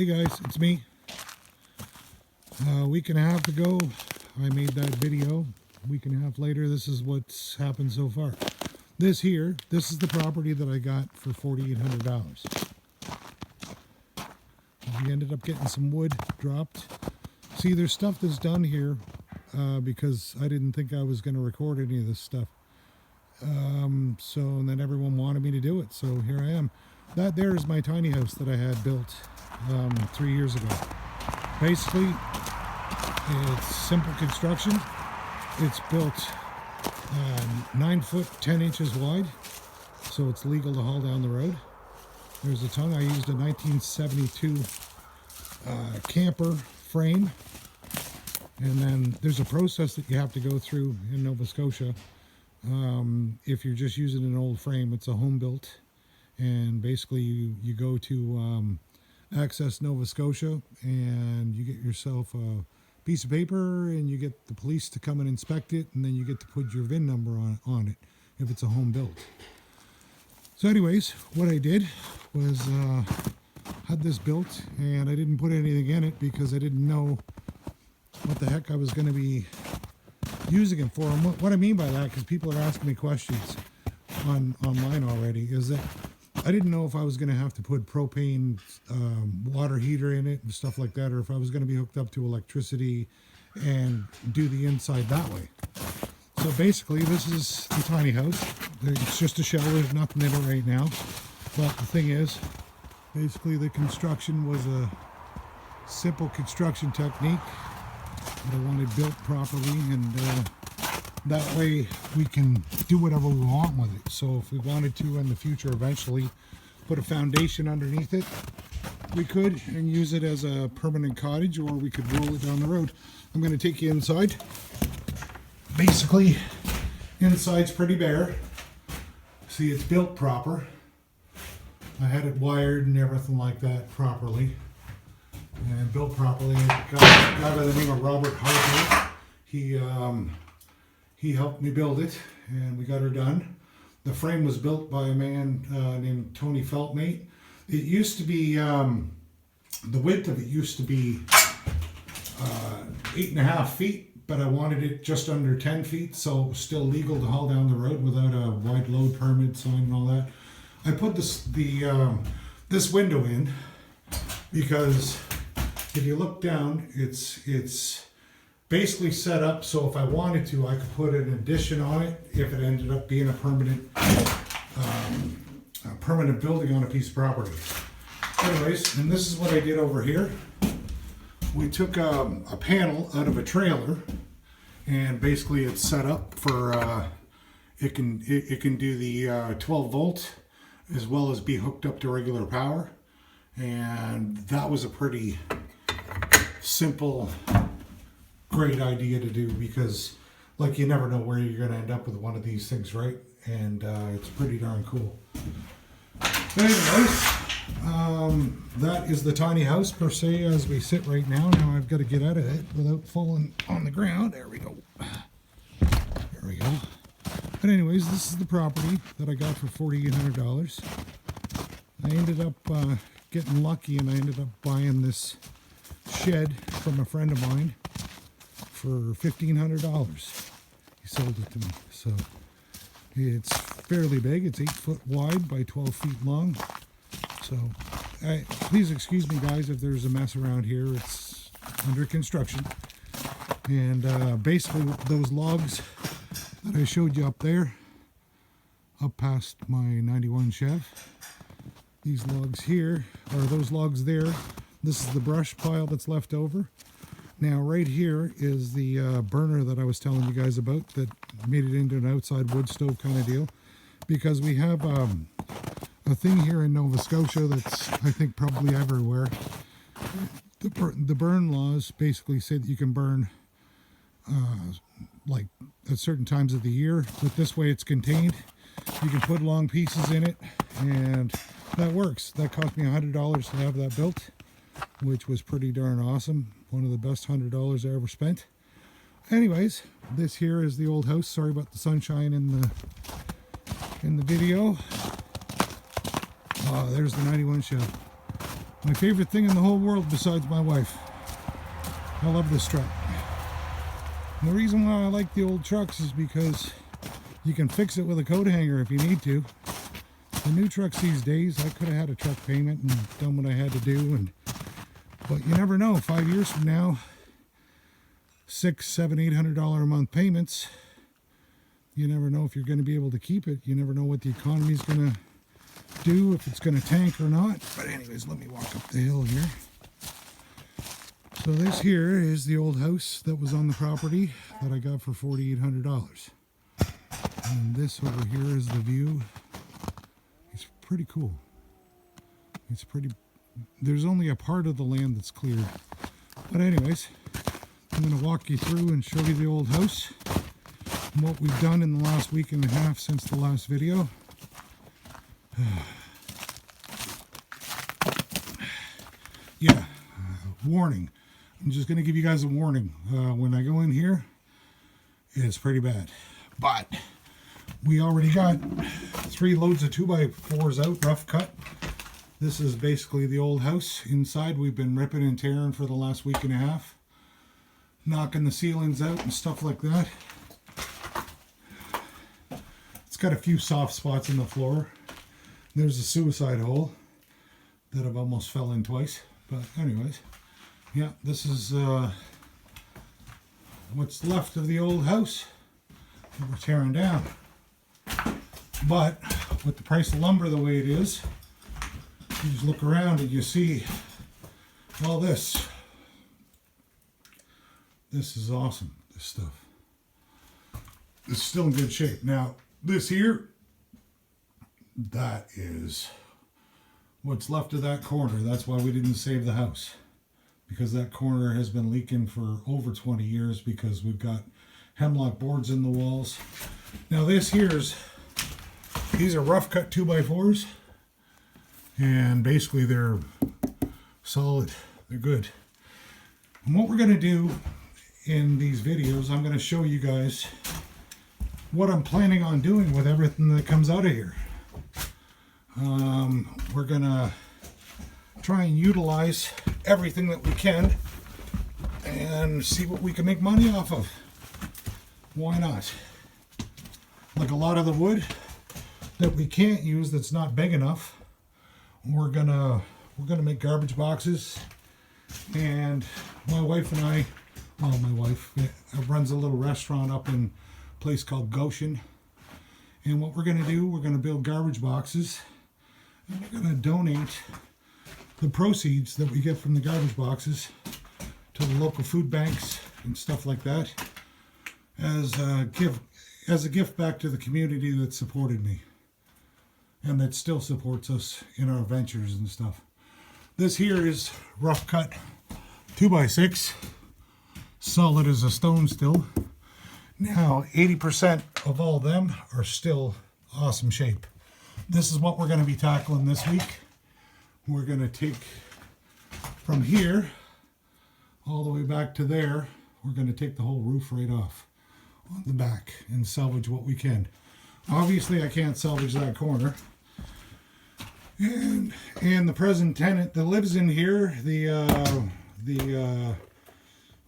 Hey guys, it's me. A week and a half ago, I made that video. A week and a half later, this is what's happened so far. This is the property that I got for $4,800. We ended up getting some wood dropped. See, there's stuff that's done here because I didn't think I was going to record any of this stuff. And then everyone wanted me to do it, so here I am. That there is my tiny house that I had built 3 years ago. Basically, it's simple construction. It's built 9 foot 10 inches wide, so it's legal to haul down the road. There's a ton. I used a 1972 camper frame, and then there's a process that you have to go through in Nova Scotia. If you're just using an old frame, it's a home built, and basically you go to Access Nova Scotia and you get yourself a piece of paper and you get the police to come and inspect it, and then you get to put your VIN number on it if it's a home built. So anyways, what I did was had this built, and I didn't put anything in it because I didn't know what the heck I was going to be using it for. And what I mean by that, because people are asking me questions online already, is that I didn't know if I was going to have to put propane water heater in it and stuff like that, or if I was going to be hooked up to electricity and do the inside that way. So basically, this is the tiny house. It's just a shell. There's nothing in it right now. But the thing is, basically the construction was a simple construction technique that I wanted built properly, and that way we can do whatever we want with it. So if we wanted to in the future eventually put a foundation underneath it, we could, and use it as a permanent cottage, or we could roll it down the road. I'm going to take you inside. Basically, inside's pretty bare. See, it's built proper. I had it wired and everything like that properly, and built properly. A guy by the name of Robert Harper, he helped me build it, and we got her done. The frame was built by a man named Tony Feltmate. It used to be, the width of it used to be 8.5 feet, but I wanted it just under 10 feet, so it was still legal to haul down the road without a wide load permit sign and all that. I put this window in because if you look down, it's basically set up so if I wanted to, I could put an addition on it if it ended up being a permanent building on a piece of property. Anyways, and this is what I did over here. We took a panel out of a trailer, and basically it's set up for it can do the 12 volt as well as be hooked up to regular power, and that was a pretty simple, great idea to do, because like you never know where you're going to end up with one of these things, right? And it's pretty darn cool. Anyways, that is the tiny house per se as we sit right now. Now I've got to get out of it without falling on the ground. There we go. There we go. But anyways, this is the property that I got for $4,800. I ended up getting lucky, and I ended up buying this shed from a friend of mine for $1,500. He sold it to me. So it's fairly big. It's 8 foot wide by 12 feet long. So please excuse me, guys, if there's a mess around here. It's under construction. And basically those logs that I showed you up there, up past my 91 Chev, these logs here, or those logs there, this is the brush pile that's left over. Now right here is the burner that I was telling you guys about that made it into an outside wood stove kind of deal, because we have a thing here in Nova Scotia that's, I think, probably everywhere. The burn laws basically say that you can burn like at certain times of the year, but this way it's contained. You can put long pieces in it, and that works. That cost me $100 to have that built, which was pretty darn awesome. One of the best $100 I ever spent. Anyways, this here is the old house. Sorry about the sunshine in the video. There's the 91 Chev. My favorite thing in the whole world besides my wife. I love this truck. And the reason why I like the old trucks is because you can fix it with a coat hanger if you need to. The new trucks these days, I could have had a truck payment and done what I had to do, but you never know. 5 years from now, $600, $700, $800 a month payments. You never know if you're going to be able to keep it. You never know what the economy's going to do, if it's going to tank or not. But anyways, let me walk up the hill here. So this here is the old house that was on the property that I got for $4,800. And this over here is the view. It's pretty cool. It's pretty, there's only a part of the land that's cleared. But anyways, I'm going to walk you through and show you the old house and what we've done in the last week and a half since the last video. Yeah, warning. I'm just going to give you guys a warning. When I go in here, it's pretty bad. But we already got 3 loads of 2x4s out, rough cut. This is basically the old house. Inside, we've been ripping and tearing for the last week and a half. Knocking the ceilings out and stuff like that. It's got a few soft spots in the floor. There's a suicide hole that I've almost fell in twice. But anyways, yeah, this is what's left of the old house that we're tearing down. But with the price of lumber the way it is, you just look around and you see all this. This is awesome, this stuff. It's still in good shape. Now, this here, that is what's left of that corner. That's why we didn't save the house. Because that corner has been leaking for over 20 years because we've got hemlock boards in the walls. Now this here's, these are rough cut 2x4s. And basically they're solid. They're good. And what we're going to do in these videos, I'm going to show you guys what I'm planning on doing with everything that comes out of here. We're going to try and utilize everything that we can and see what we can make money off of. Why not? Like a lot of the wood that we can't use that's not big enough, we're gonna make garbage boxes. And my wife and I, well, my wife runs a little restaurant up in a place called Goshen. And what we're gonna do, we're gonna build garbage boxes, and we're gonna donate the proceeds that we get from the garbage boxes to the local food banks and stuff like that as a gift back to the community that supported me and that still supports us in our ventures and stuff. This here is rough cut 2x6, solid as a stone still. Now 80% of all of them are still awesome shape. This is what we're going to be tackling this week. We're going to take from here all the way back to there. We're going to take the whole roof right off on the back and salvage what we can. Obviously I can't salvage that corner. And the present tenant that lives in here, the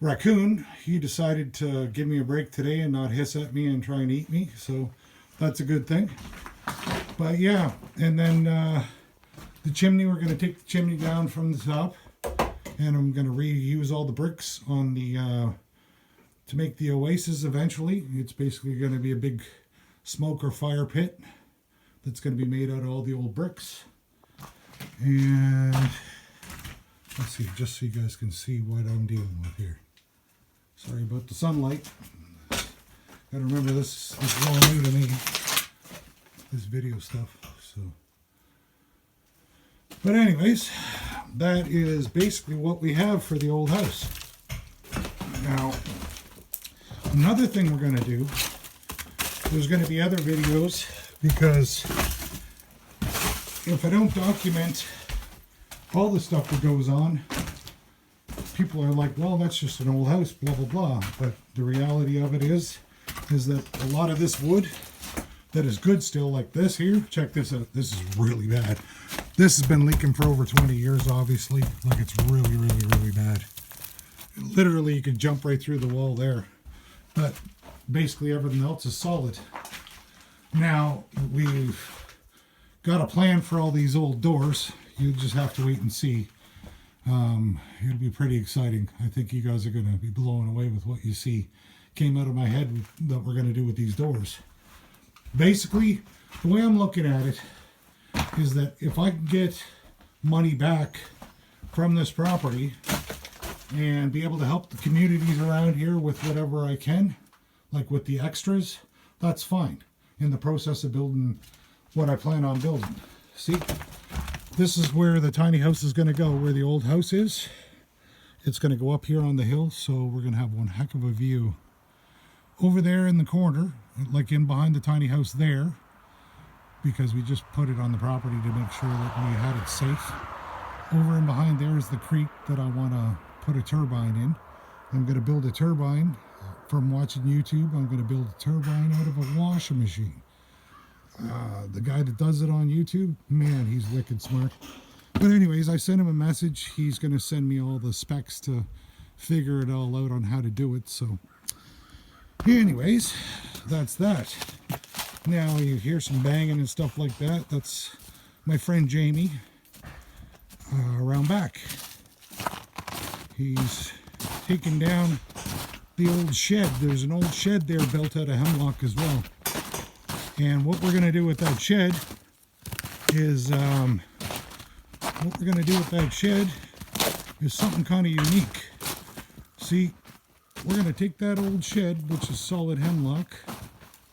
raccoon, he decided to give me a break today and not hiss at me and try and eat me. So that's a good thing. But yeah, and then the chimney, we're going to take the chimney down from the top, and I'm going to reuse all the bricks on the to make the oasis eventually. It's basically going to be a big smoke or fire pit that's going to be made out of all the old bricks. And let's see, just so you guys can see what I'm dealing with here. Sorry about the sunlight. Gotta remember this is all new to me, this video stuff. So, but anyways, that is basically what we have for the old house. Now, another thing we're going to do, there's going to be other videos, because if I don't document all the stuff that goes on, people are like, well, that's just an old house, blah, blah, blah. But the reality of it is that a lot of this wood that is good still, like this here, check this out, this is really bad. This has been leaking for over 20 years, obviously. Like, it's really, really, really bad. Literally, you could jump right through the wall there. But basically everything else is solid. Now, we've got a plan for all these old doors. You just have to wait and see. It'll be pretty exciting. I think you guys are going to be blown away with what you see. Came out of my head that we're going to do with these doors. Basically, the way I'm looking at it is that if I can get money back from this property and be able to help the communities around here with whatever I can, like with the extras, that's fine in the process of building what I plan on building. See, this is where the tiny house is going to go, where the old house is. It's going to go up here on the hill, so we're going to have one heck of a view. Over there in the corner, like in behind the tiny house there, because we just put it on the property to make sure that we had it safe. Over and behind there is the creek that I want to put a turbine in. I'm going to build a turbine from watching YouTube. I'm going to build a turbine out of a washing machine. The guy that does it on YouTube, man, he's wicked smart. But anyways, I sent him a message. He's going to send me all the specs to figure it all out on how to do it. So anyways, that's that. Now you hear some banging and stuff like that. That's my friend Jamie around back. He's taking down the old shed. There's an old shed there built out of hemlock as well. And what we're going to do with that shed is something kind of unique. See, we're going to take that old shed, which is solid hemlock,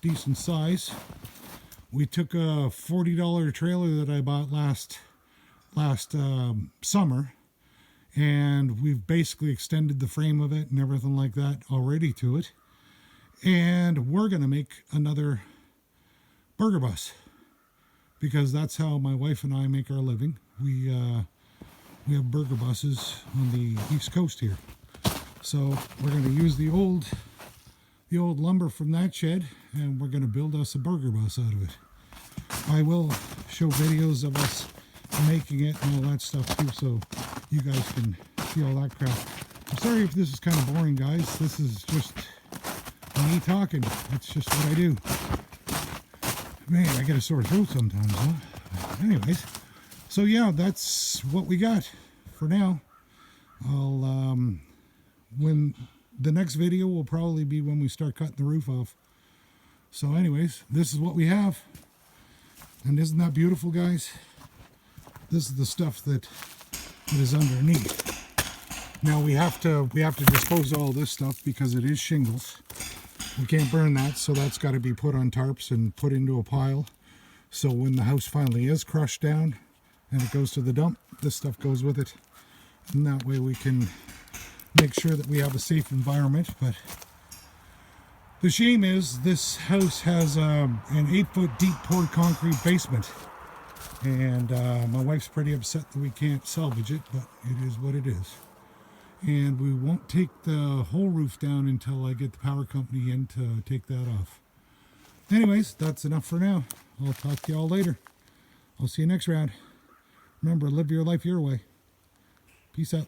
decent size. We took a $40 trailer that I bought last summer, and we've basically extended the frame of it and everything like that already to it. And we're going to make another burger bus, because that's how my wife and I make our living. We have burger buses on the East Coast here. So we're going to use the old lumber from that shed, and we're going to build us a burger bus out of it. I will show videos of us making it and all that stuff too, so you guys can see all that crap. I'm sorry if this is kind of boring, guys. This is just me talking. It's just what I do. Man, I get a sore throat sometimes, huh? Anyways, so yeah, that's what we got for now. When the next video will probably be when we start cutting the roof off. So anyways, this is what we have. And isn't that beautiful, guys? This is the stuff that is underneath. Now we have to dispose of all this stuff because it is shingles. We can't burn that, so that's got to be put on tarps and put into a pile. So when the house finally is crushed down and it goes to the dump, this stuff goes with it. And that way we can make sure that we have a safe environment. But the shame is this house has an 8-foot deep poured concrete basement. And my wife's pretty upset that we can't salvage it, but it is what it is. And we won't take the whole roof down until I get the power company in to take that off. Anyways, that's enough for now. I'll talk to you all later. I'll see you next round. Remember, live your life your way. Peace out.